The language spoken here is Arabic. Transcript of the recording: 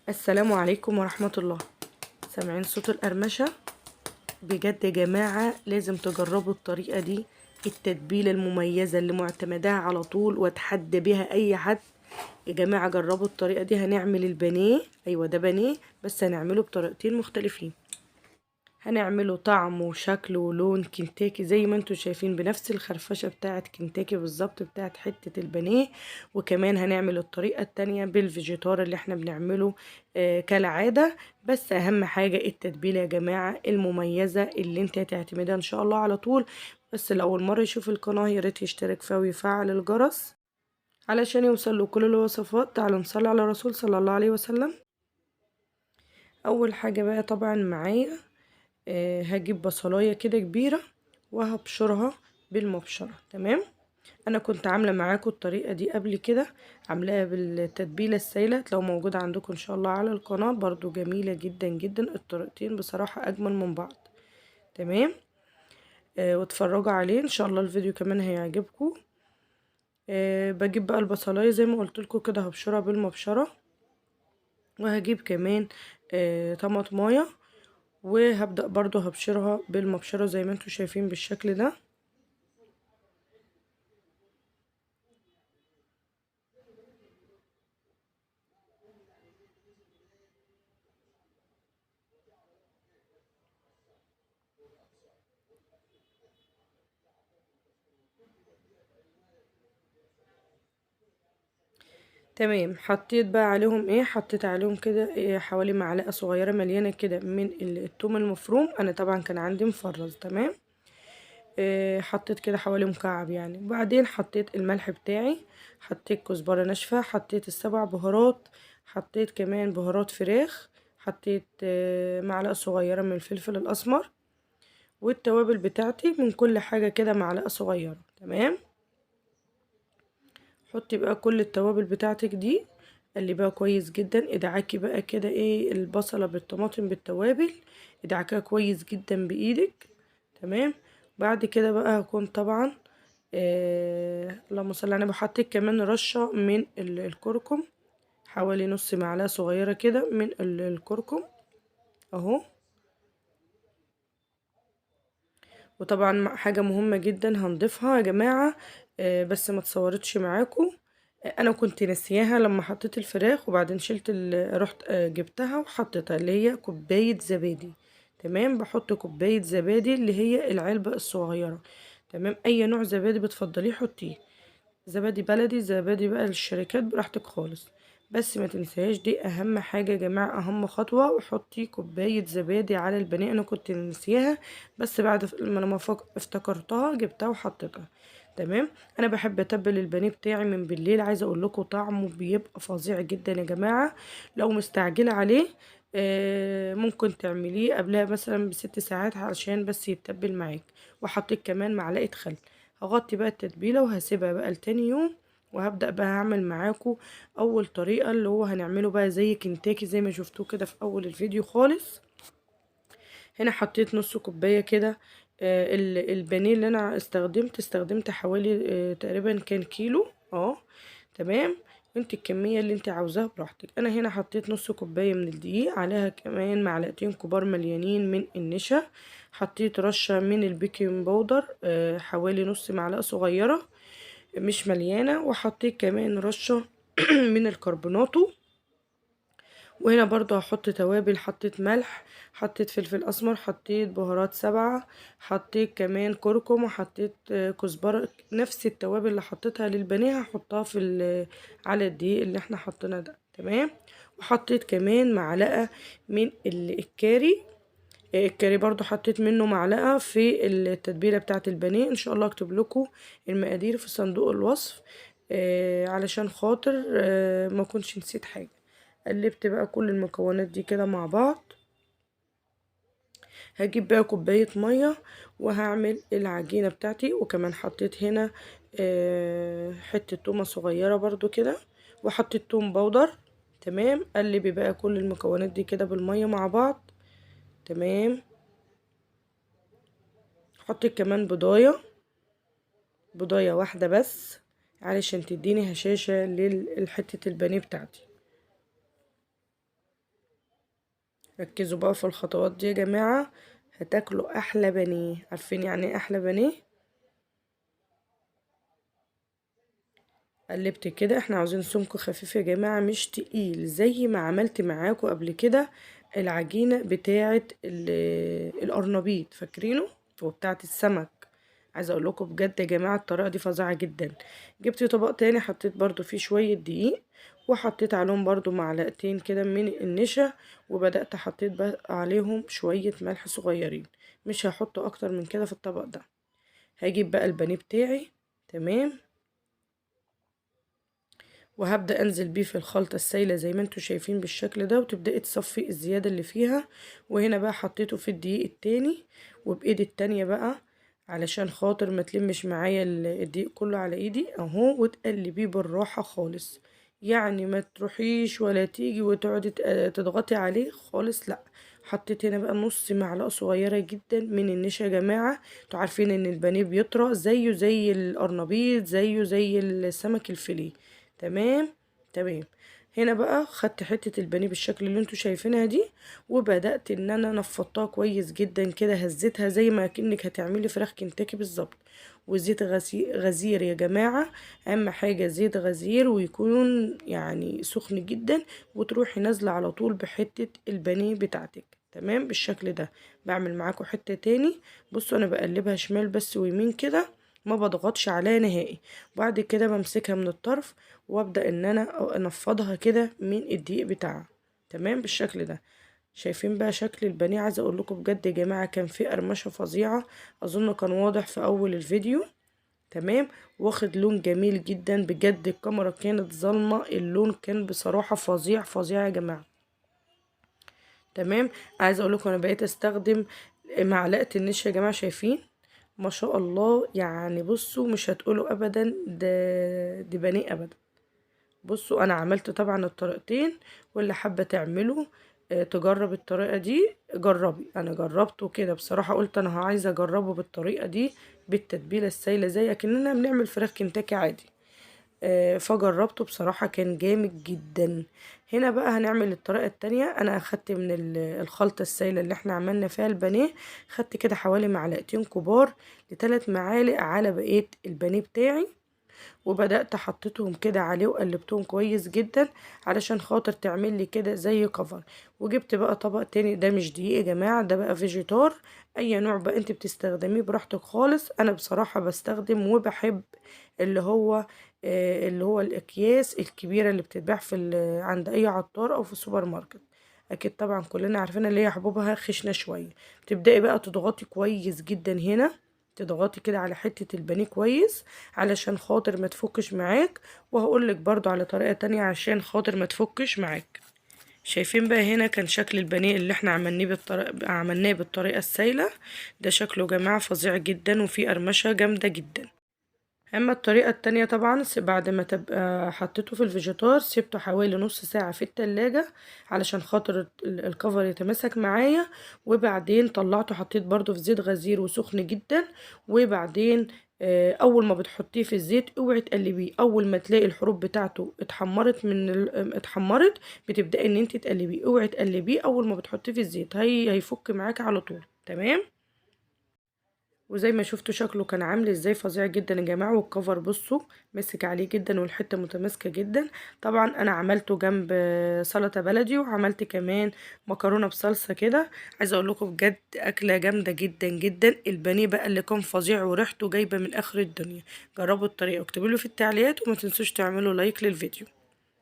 السلام عليكم ورحمة الله. سامعين صوت القرمشة؟ بجد يا جماعة لازم تجربوا الطريقة دي، التتبيلة المميزة اللي معتمداها على طول واتحدى بيها اي حد. يا جماعة جربوا الطريقة دي. هنعمل البانيه، ايوه ده بانيه بس هنعمله بطريقتين مختلفين. هنعمله طعم وشكل ولون كنتاكي زي ما انتوا شايفين، بنفس الخرفشة بتاعة كنتاكي بالظبط بتاعة حتة البانيه. وكمان هنعمل الطريقة التانية بالفيجيتار اللي احنا بنعمله كالعادة. بس اهم حاجة التتبيلة يا جماعة المميزة اللي انت هتعتمدها ان شاء الله على طول. بس لأول مرة يشوف القناة ياريت يشترك فيها ويفعل الجرس علشان يوصل له كل الوصفات. تعالوا نصلي على الرسول صلى الله عليه وسلم. اول حاجة بقى طبعا معايا هجيب بصلايه كده كبيره وهبشرها بالمبشره. تمام، انا كنت عامله معاكم الطريقه دي قبل كده، عاملاها بالتتبيله السايله. لو موجوده عندكم ان شاء الله على القناه برضو جميله جدا جدا. الطريقتين بصراحه اجمل من بعض. تمام، واتفرجوا عليه ان شاء الله، الفيديو كمان هيعجبكم. بجيب بقى البصلايه زي ما قلت لكم كده هبشرها بالمبشره، وهجيب كمان طماطمايه وهبدأ برضو هبشرها بالمبشرة زي ما انتوا شايفين بالشكل ده. تمام، حطيت بقى عليهم ايه، حطيت عليهم كده إيه حوالي معلقة صغيرة مليانة كده من الثوم المفروم. انا طبعا كان عندي مفرز. تمام، إيه حطيت كده حوالي مكعب يعني. وبعدين حطيت الملح بتاعي، حطيت كزبرة ناشفة، حطيت السبع بهارات، حطيت كمان بهارات فراخ، حطيت معلقة صغيرة من الفلفل الاسمر، والتوابل بتاعتي من كل حاجة كده معلقة صغيرة. تمام، حطي بقى كل التوابل بتاعتك دي، قلبيها كويس جدا. ادعكي بقى كده ايه البصلة بالطماطم بالتوابل، ادعكيها كويس جدا بايدك. تمام، بعد كده بقى هكون طبعا اللهم صل على النبي، حطيت كمان رشة من الكركم، حوالي نص معلقة صغيرة كده من الكركم اهو. وطبعا حاجة مهمة جدا هنضيفها يا جماعة، بس ما تصورتش معاكم. انا كنت نسياها لما حطيت الفراخ، وبعدين شلت رحت جبتها وحطيتها، اللي هي كوباية زبادي. تمام، بحط كوباية زبادي اللي هي العلبة الصغيرة. تمام، اي نوع زبادي بتفضليه حطيه، زبادي بلدي، زبادي بقى للشركات براحتك خالص. بس ما تنساش دي اهم حاجة يا جماعة، اهم خطوة. وحطي كوباية زبادي على البانيه، انا كنت نسيها بس بعد ما لما افتكرتها جبتها وحطيتها. تمام، انا بحب اتبل البانيه بتاعي من بالليل. عايزه اقول لكم طعمه بيبقى فظيع جدا يا جماعه. لو مستعجله عليه ممكن تعمليه قبلها مثلا ب6 ساعات علشان بس يتبل معاك. وحطيت كمان معلقه خل. هغطي بقى التتبيله وهسيبها بقى لتاني يوم، وهبدأ بقى هعمل معاكم اول طريقة اللي هو هنعمله بقى زي كنتاكي زي ما شفتوه كده في اول الفيديو خالص. هنا حطيت نص كوباية كده البانيه اللي انا استخدمت حوالي تقريبا كان كيلو تمام. انت الكمية اللي انت عاوزاها براحتك. انا هنا حطيت نص كوباية من الدقيق، عليها كمان معلقتين كبار مليانين من النشا، حطيت رشة من البيكنج باودر حوالي نص معلقة صغيرة مش مليانة، وحطيت كمان رشة من الكربوناتو. وهنا برضو هحط توابل، حطيت ملح، حطيت فلفل اسمر، حطيت بهارات 7، حطيت كمان كركم، وحطيت كزبرة. نفس التوابل اللي حطيتها للبانيه هحطها في على الدقيق اللي احنا حطينا ده. تمام، وحطيت كمان معلقة من الكاري. الكاري برضو حطيت منه معلقة في التتبيلة بتاعة البانيه. ان شاء الله اكتب لكم المقادير في صندوق الوصف علشان خاطر ما كنتش نسيت حاجة. قلبت بقى كل المكونات دي كده مع بعض. هجيب بقى كوباية مية وهعمل العجينة بتاعتي. وكمان حطيت هنا حتة تومة صغيرة برضو كده، وحطيت توم باودر. تمام، قلبي بقى كل المكونات دي كده بالمية مع بعض. تمام، حطيت كمان بضاية واحدة بس علشان تديني هشاشة لحتة البانيه بتاعتي. ركزوا بقى في الخطوات دي يا جماعة، هتاكلوا احلى بانيه. عارفين يعني ايه احلى بانيه؟ قلبت كده. احنا عاوزين سمك خفيف يا جماعة، مش تقيل زي ما عملت معاكم قبل كده العجينة بتاعة القرنبيط، فاكرينه؟ وبتاعة السمك. عايزة اقول لكم بجد يا جماعة الطريقة دي فظيعة جدا. جبت طبق تاني، حطيت برضو فيه شوية دقيق، وحطيت عليهم برضو معلقتين كده من النشا، وبدأت حطيت بقى عليهم شوية ملح صغيرين، مش هحط اكتر من كده في الطبق ده. هجيب بقى البانيه بتاعي، تمام، وهبدأ انزل بيه في الخلطة السايلة زي ما انتوا شايفين بالشكل ده، وتبدأي تصفي الزيادة اللي فيها. وهنا بقى حطيته في الدقيق التاني، وبايدي التانية بقى علشان خاطر ما تلمش معايا الدقيق كله على ايدي اهو، وتقلبيه بالراحة خالص. يعني ما تروحيش ولا تيجي وتقعدي تضغطي عليه خالص، لا. حطيت هنا بقى نص معلقة صغيرة جدا من النشا يا جماعة. انتوا عارفين ان البانيه بيطرى زيه زي القرنبيط، زيه زي السمك الفيليه. تمام. تمام. هنا بقى خدت حتة البانيه بالشكل اللي انتوا شايفينها دي، وبدأت ان انا نفضتها كويس جدا كده، هزيتها زي ما كأنك هتعملي فراخ كنتاكي بالظبط. وزيت غزير يا جماعة، اهم حاجة زيت غزير ويكون يعني سخن جدا، وتروحي نازلة على طول بحتة البانيه بتاعتك. تمام بالشكل ده. بعمل معاكم حتة تاني. بصوا انا بقلبها شمال بس ويمين كده، ما بضغطش عليها نهائي. وبعد كده بمسكها من الطرف، وابدا ان انا انفضها كده من الدقيق بتاعها. تمام بالشكل ده. شايفين بقى شكل البانيه؟ عايزه اقول لكم بجد يا جماعه كان فيه قرمشه فظيعه، اظن كان واضح في اول الفيديو. تمام. واخد لون جميل جدا بجد، الكاميرا كانت ظالمه، اللون كان بصراحه فظيع فظيع يا جماعه. تمام. عايزه اقول لكم انا بقيت استخدم معلقه النشا يا جماعه، شايفين؟ ما شاء الله. يعني بصوا مش هتقولوا ابدا ده بانيه ابدا. بصوا انا عملت طبعا الطريقتين، واللي حابه تعمله تجرب الطريقه دي جربي. انا جربته كده بصراحه، قلت انا عايزه اجربه بالطريقه دي بالتتبيله السايله زي كأننا بنعمل فراخ كنتاكي عادي. فجربته بصراحه كان جامد جدا. هنا بقى هنعمل الطريقه التانية. انا اخدت من الخلطه السايله اللي احنا عملنا فيها البانيه، خدت كده حوالي معلقتين كبار ل3 معالق على بقيه البانيه بتاعي، وبدأت حطيتهم كده عليه وقلبتهم كويس جدا علشان خاطر تعمل لي كده زي كفر. وجبت بقى طبق تاني، ده مش دقيق يا جماعة، ده بقى فيجيتار. اي نوع بقى انت بتستخدميه براحتك خالص. انا بصراحة بستخدم وبحب اللي هو اللي هو الاكياس الكبيرة اللي بتتباع في عند اي عطار او في السوبر ماركت. اكيد طبعا كلنا عارفين اللي هي حبوبها خشنة شوية. تبدأي بقى تضغطي كويس جدا هنا، تضغطي كده على حتة البانيه كويس علشان خاطر ما تفكش معاك. وهقولك برضو على طريقة تانية عشان خاطر ما تفكش معاك. شايفين بقى هنا كان شكل البانيه اللي احنا عملناه بالطريقة السايلة ده، شكله يا جماعة فظيع جدا وفيه قرمشة جامدة جدا. اما الطريقة التانية طبعا بعد ما تبقى حطيته في الفيجيتار، سيبته حوالي نص ساعة في التلاجة علشان خاطر الكفر يتماسك معايا. وبعدين طلعته حطيت برضو في زيت غزير وسخن جدا. وبعدين اول ما بتحطيه في الزيت اوعي تقلبيه، اول ما تلاقي الحروف بتاعته اتحمرت اتحمرت، بتبداي ان انت تقلبيه. اوعي تقلبيه اول ما بتحطيه في الزيت، هيفك معاك على طول. تمام. وزي ما شفتوا شكله كان عامل ازاي فظيع جدا يا جماعه. والكفر بصوا مسك عليه جدا والحته متماسكه جدا. طبعا انا عملته جنب سلطه بلدي، وعملت كمان مكرونه بصلصه كده. عايزه اقول لكم بجد اكله جامده جدا جدا. البانيه بقى اللي كان فظيع وريحته جايبه من اخر الدنيا. جربوا الطريقه واكتبوا لي في التعليقات، وما تنسوش تعملوا لايك للفيديو.